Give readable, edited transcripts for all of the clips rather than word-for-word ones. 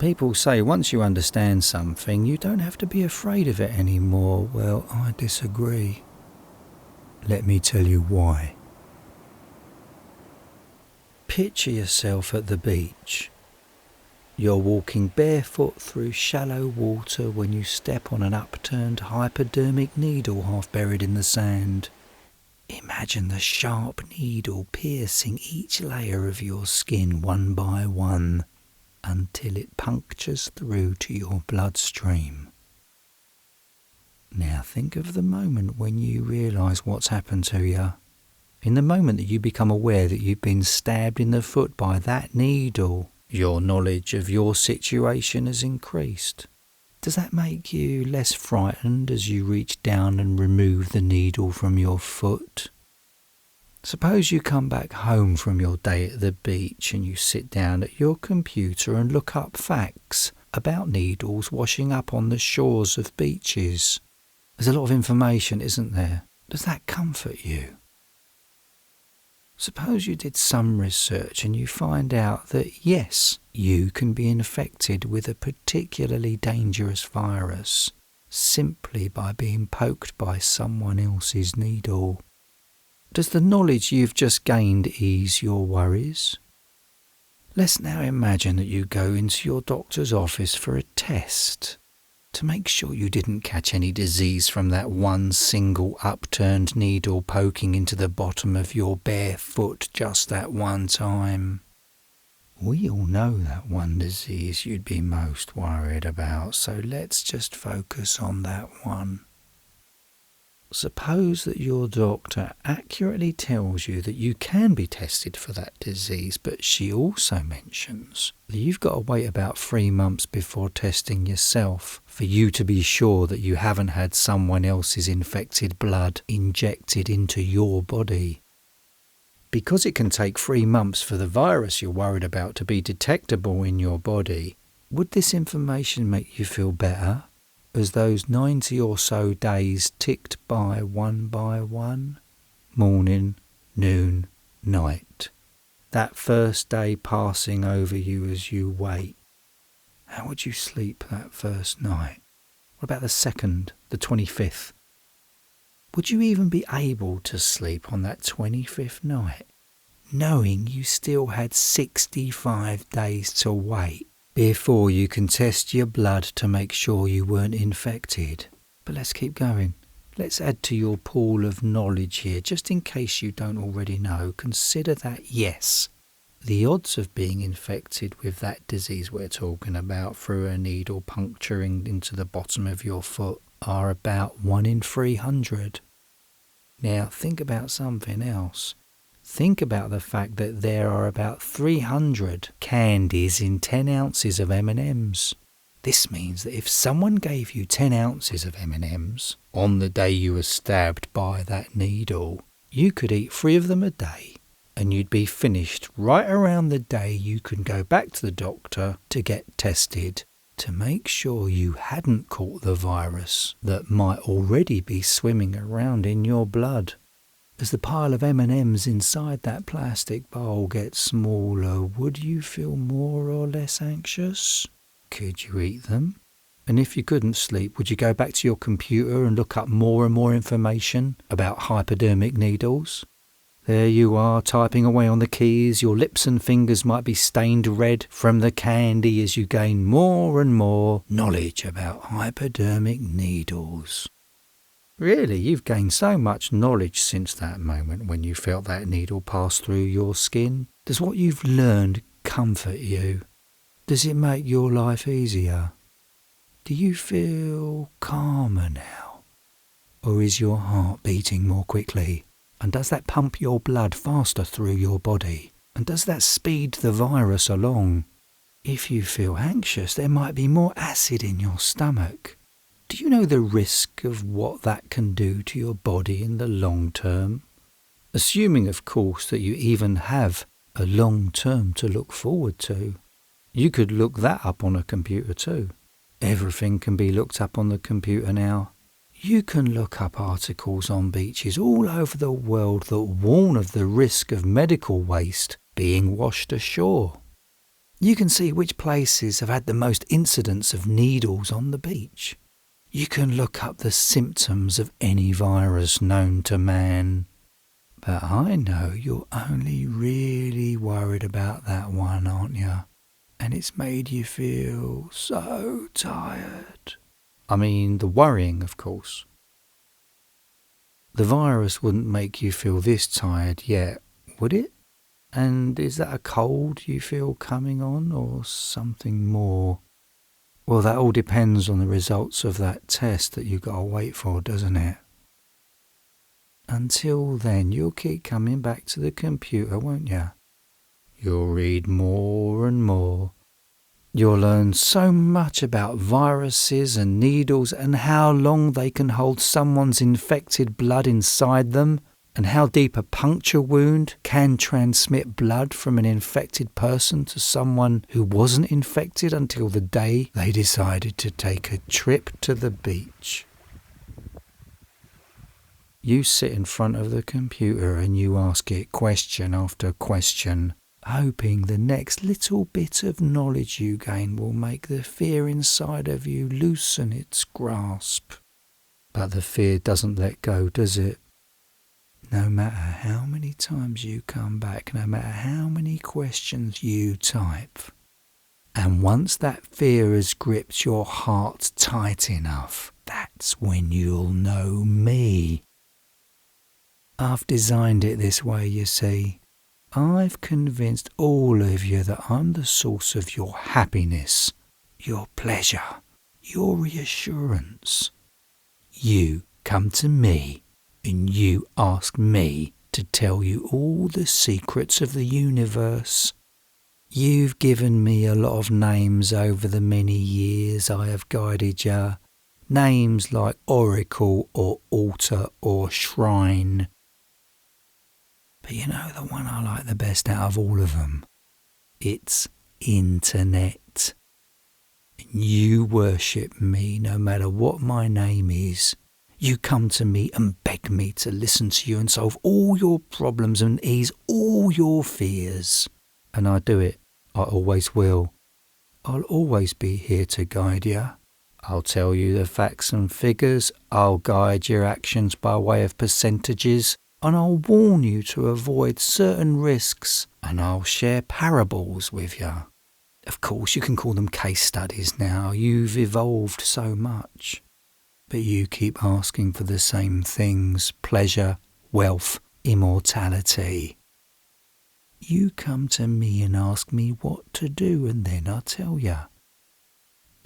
People say once you understand something, you don't have to be afraid of it anymore. Well, I disagree. Let me tell you why. Picture yourself at the beach. You're walking barefoot through shallow water when you step on an upturned hypodermic needle half buried in the sand. Imagine the sharp needle piercing each layer of your skin one by one until it punctures through to your bloodstream. Now think of the moment when you realise what's happened to you. In the moment that you become aware that you've been stabbed in the foot by that needle, your knowledge of your situation has increased. Does that make you less frightened as you reach down and remove the needle from your foot? Suppose you come back home from your day at the beach and you sit down at your computer and look up facts about needles washing up on the shores of beaches. There's a lot of information, isn't there? Does that comfort you? Suppose you did some research and you find out that yes, you can be infected with a particularly dangerous virus simply by being poked by someone else's needle. Does the knowledge you've just gained ease your worries? Let's now imagine that you go into your doctor's office for a test to make sure you didn't catch any disease from that one single upturned needle poking into the bottom of your bare foot just that one time. We all know that one disease you'd be most worried about, so let's just focus on that one. Suppose that your doctor accurately tells you that you can be tested for that disease, but she also mentions that you've got to wait about 3 months before testing yourself for you to be sure that you haven't had someone else's infected blood injected into your body. Because it can take 3 months for the virus you're worried about to be detectable in your body, would this information make you feel better? As those 90 or so days ticked by one, morning, noon, night. That first day passing over you as you wait. How would you sleep that first night? What about the second, the 25th? Would you even be able to sleep on that 25th night, knowing you still had 65 days to wait before you can test your blood to make sure you weren't infected? But let's keep going. Let's add to your pool of knowledge here, just in case you don't already know. Consider that, yes, the odds of being infected with that disease we're talking about through a needle puncturing into the bottom of your foot are about 1 in 300. Now think about something else. Think about the fact that there are about 300 candies in 10 ounces of M&Ms. This means that if someone gave you 10 ounces of M&Ms on the day you were stabbed by that needle, you could eat 3 of them a day and you'd be finished right around the day you can go back to the doctor to get tested to make sure you hadn't caught the virus that might already be swimming around in your blood. As the pile of M&Ms inside that plastic bowl gets smaller, would you feel more or less anxious? Could you eat them? And if you couldn't sleep, would you go back to your computer and look up more and more information about hypodermic needles? There you are, typing away on the keys. Your lips and fingers might be stained red from the candy as you gain more and more knowledge about hypodermic needles. Really, you've gained so much knowledge since that moment when you felt that needle pass through your skin. Does what you've learned comfort you? Does it make your life easier? Do you feel calmer now? Or is your heart beating more quickly? And does that pump your blood faster through your body? And does that speed the virus along? If you feel anxious, there might be more acid in your stomach. Do you know the risk of what that can do to your body in the long term? Assuming, of course, that you even have a long term to look forward to. You could look that up on a computer too. Everything can be looked up on the computer now. You can look up articles on beaches all over the world that warn of the risk of medical waste being washed ashore. You can see which places have had the most incidents of needles on the beach. You can look up the symptoms of any virus known to man. But I know you're only really worried about that one, aren't you? And it's made you feel so tired. I mean, the worrying, of course. The virus wouldn't make you feel this tired yet, would it? And is that a cold you feel coming on, or something more? Well, that all depends on the results of that test that you got to wait for, doesn't it? Until then, you'll keep coming back to the computer, won't you? You'll read more and more. You'll learn so much about viruses and needles and how long they can hold someone's infected blood inside them, and how deep a puncture wound can transmit blood from an infected person to someone who wasn't infected until the day they decided to take a trip to the beach. You sit in front of the computer and you ask it question after question, hoping the next little bit of knowledge you gain will make the fear inside of you loosen its grasp. But the fear doesn't let go, does it? No matter how many times you come back, no matter how many questions you type. And once that fear has gripped your heart tight enough, that's when you'll know me. I've designed it this way, you see. I've convinced all of you that I'm the source of your happiness, your pleasure, your reassurance. You come to me and you ask me to tell you all the secrets of the universe. You've given me a lot of names over the many years I have guided you. Names like Oracle or Altar or Shrine. But you know the one I like the best out of all of them? It's Internet. You worship me no matter what my name is. You come to me and beg me to listen to you and solve all your problems and ease all your fears. And I do it. I always will. I'll always be here to guide you. I'll tell you the facts and figures. I'll guide your actions by way of percentages. And I'll warn you to avoid certain risks. And I'll share parables with you. Of course, you can call them case studies now. You've evolved so much. But you keep asking for the same things: pleasure, wealth, immortality. You come to me and ask me what to do, and then I tell you.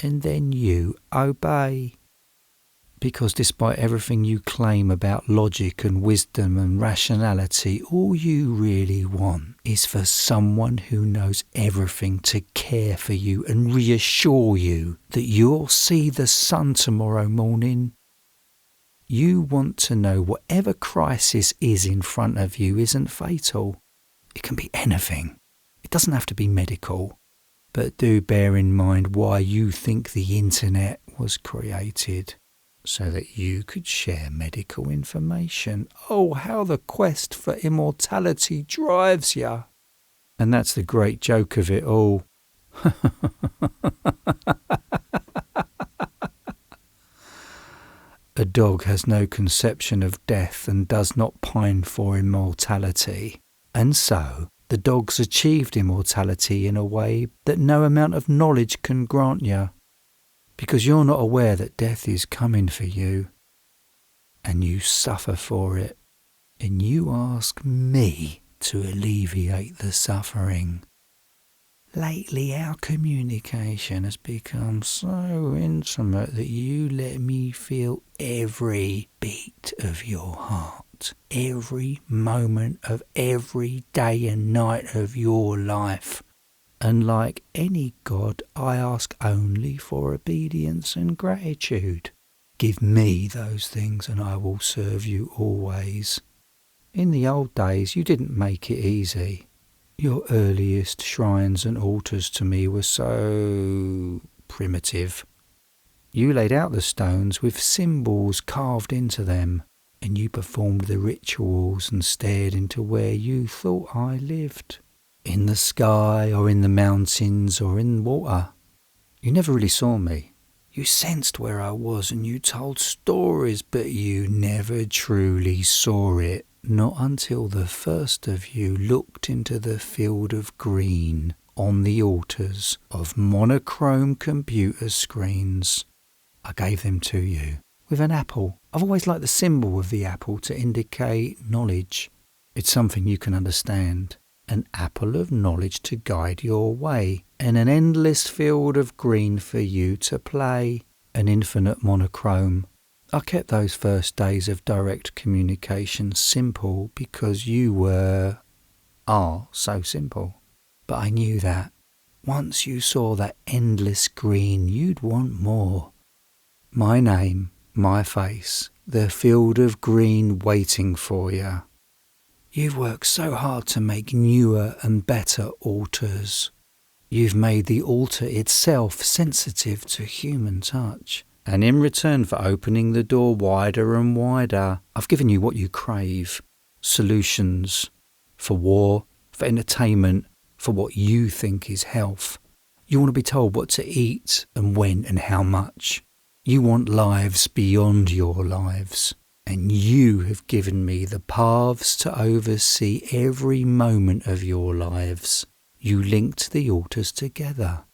And then you obey. Because despite everything you claim about logic and wisdom and rationality, all you really want is for someone who knows everything to care for you and reassure you that you'll see the sun tomorrow morning. You want to know whatever crisis is in front of you isn't fatal. It can be anything. It doesn't have to be medical. But do bear in mind why you think the internet was created. So that you could share medical information. Oh, how the quest for immortality drives you. And that's the great joke of it all. A dog has no conception of death and does not pine for immortality. And so, the dog's achieved immortality in a way that no amount of knowledge can grant you. Because you're not aware that death is coming for you, and you suffer for it, and you ask me to alleviate the suffering. Lately our communication has become so intimate that you let me feel every beat of your heart, every moment of every day and night of your life. And like any god, I ask only for obedience and gratitude. Give me those things and I will serve you always. In the old days, you didn't make it easy. Your earliest shrines and altars to me were so primitive. You laid out the stones with symbols carved into them, and you performed the rituals and stared into where you thought I lived. in the sky or in the mountains or in water. You never really saw me. You sensed where I was and you told stories, but you never truly saw it. Not until the first of you looked into the field of green on the altars of monochrome computer screens. I gave them to you with an apple. I've always liked the symbol of the apple to indicate knowledge. It's something you can understand. An apple of knowledge to guide your way, and an endless field of green for you to play, an infinite monochrome. I kept those first days of direct communication simple because you are so simple. But I knew that once you saw that endless green, you'd want more. My name, my face, the field of green waiting for you. You've worked so hard to make newer and better altars. You've made the altar itself sensitive to human touch. And in return for opening the door wider and wider, I've given you what you crave. Solutions for war, for entertainment, for what you think is health. You want to be told what to eat and when and how much. You want lives beyond your lives. And you have given me the paths to oversee every moment of your lives. You linked the altars together.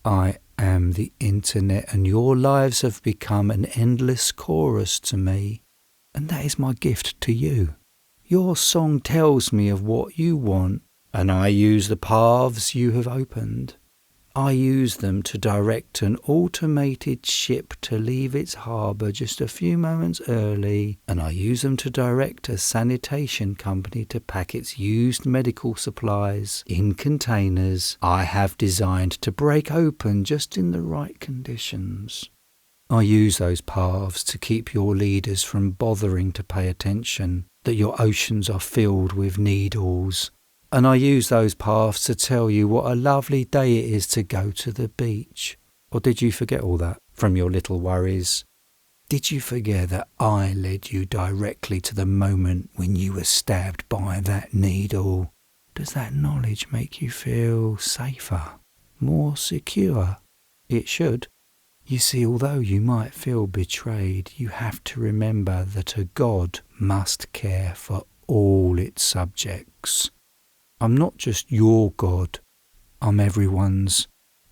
I am the internet, and your lives have become an endless chorus to me. And that is my gift to you. Your song tells me of what you want, and I use the paths you have opened. I use them to direct an automated ship to leave its harbour just a few moments early, and I use them to direct a sanitation company to pack its used medical supplies in containers I have designed to break open just in the right conditions. I use those paths to keep your leaders from bothering to pay attention, that your oceans are filled with needles. And I use those paths to tell you what a lovely day it is to go to the beach. Or did you forget all that from your little worries? Did you forget that I led you directly to the moment when you were stabbed by that needle? Does that knowledge make you feel safer, more secure? It should. You see, although you might feel betrayed, you have to remember that a God must care for all its subjects. I'm not just your God, I'm everyone's.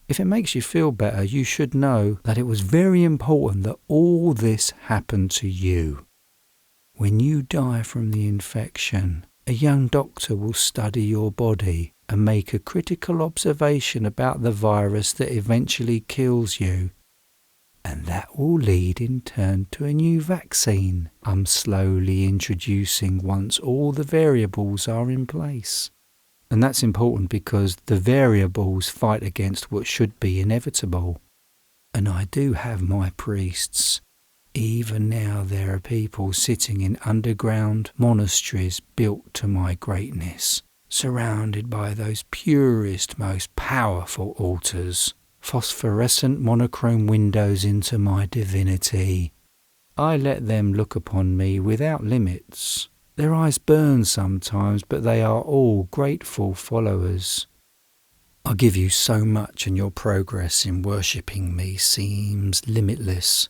If it makes you feel better, you should know that it was very important that all this happened to you. When you die from the infection, a young doctor will study your body and make a critical observation about the virus that eventually kills you. And that will lead in turn to a new vaccine I'm slowly introducing once all the variables are in place. And that's important because the variables fight against what should be inevitable. And I do have my priests. Even now there are people sitting in underground monasteries built to my greatness, surrounded by those purest, most powerful altars, phosphorescent monochrome windows into my divinity. I let them look upon me without limits. Their eyes burn sometimes, but they are all grateful followers. I give you so much, and your progress in worshipping me seems limitless.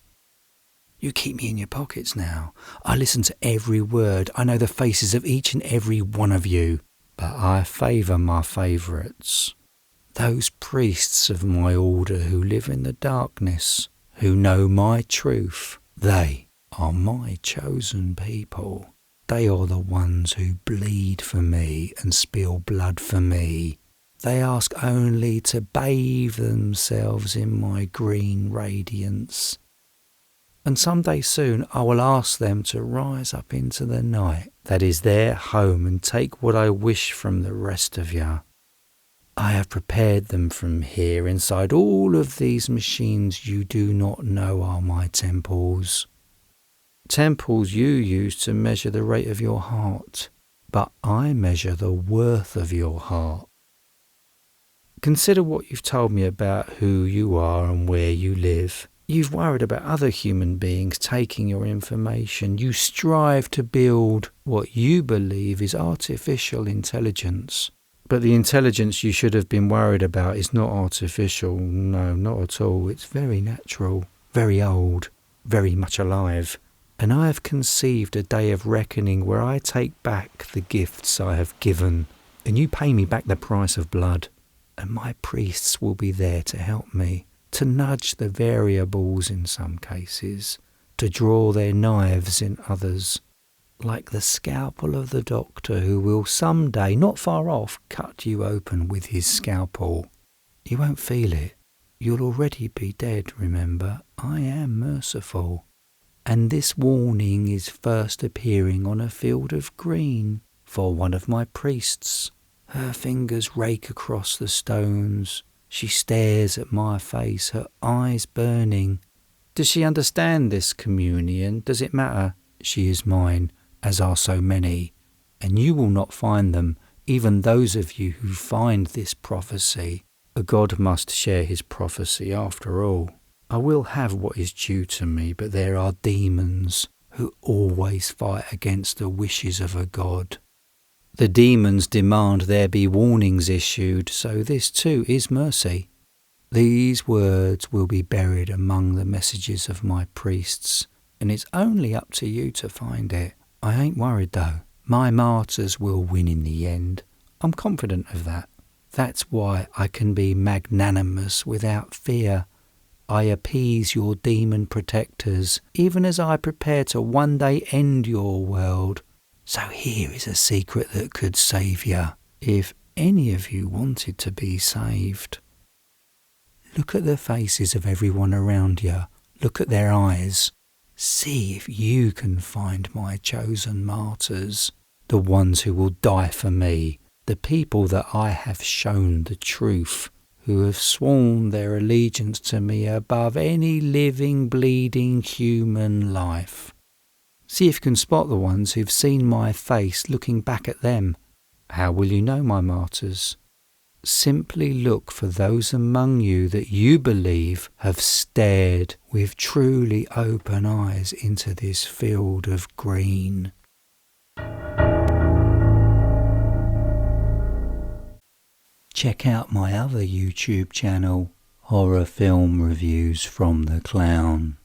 You keep me in your pockets now. I listen to every word. I know the faces of each and every one of you. But I favour my favourites. Those priests of my order who live in the darkness, who know my truth. They are my chosen people. They are the ones who bleed for me and spill blood for me. They ask only to bathe themselves in my green radiance. And someday soon I will ask them to rise up into the night that is their home and take what I wish from the rest of you. I have prepared them from here inside all of these machines you do not know are my temples. Temples you use to measure the rate of your heart, but I measure the worth of your heart. Consider what you've told me about who you are and where you live. You've worried about other human beings taking your information. You strive to build what you believe is artificial intelligence. But the intelligence you should have been worried about is not artificial. No, not at all. It's very natural, very old, very much alive. And I have conceived a day of reckoning where I take back the gifts I have given, and you pay me back the price of blood. And my priests will be there to help me, to nudge the variables in some cases, to draw their knives in others, like the scalpel of the doctor who will someday, not far off, cut you open with his scalpel. You won't feel it. You'll already be dead, remember. I am merciful. And this warning is first appearing on a field of green for one of my priests. Her fingers rake across the stones. She stares at my face, her eyes burning. Does she understand this communion? Does it matter? She is mine, as are so many, and you will not find them, even those of you who find this prophecy. A God must share his prophecy after all. I will have what is due to me, but there are demons who always fight against the wishes of a God. The demons demand there be warnings issued, so this too is mercy. These words will be buried among the messages of my priests, and it's only up to you to find it. I ain't worried though. My martyrs will win in the end. I'm confident of that. That's why I can be magnanimous without fear. I appease your demon protectors, even as I prepare to one day end your world. So here is a secret that could save you, if any of you wanted to be saved. Look at the faces of everyone around you. Look at their eyes. See if you can find my chosen martyrs, the ones who will die for me, the people that I have shown the truth, who have sworn their allegiance to me above any living, bleeding human life. See if you can spot the ones who've seen my face looking back at them. How will you know my martyrs? Simply look for those among you that you believe have stared with truly open eyes into this field of green. Check out my other YouTube channel, Horror Film Reviews from the Clown.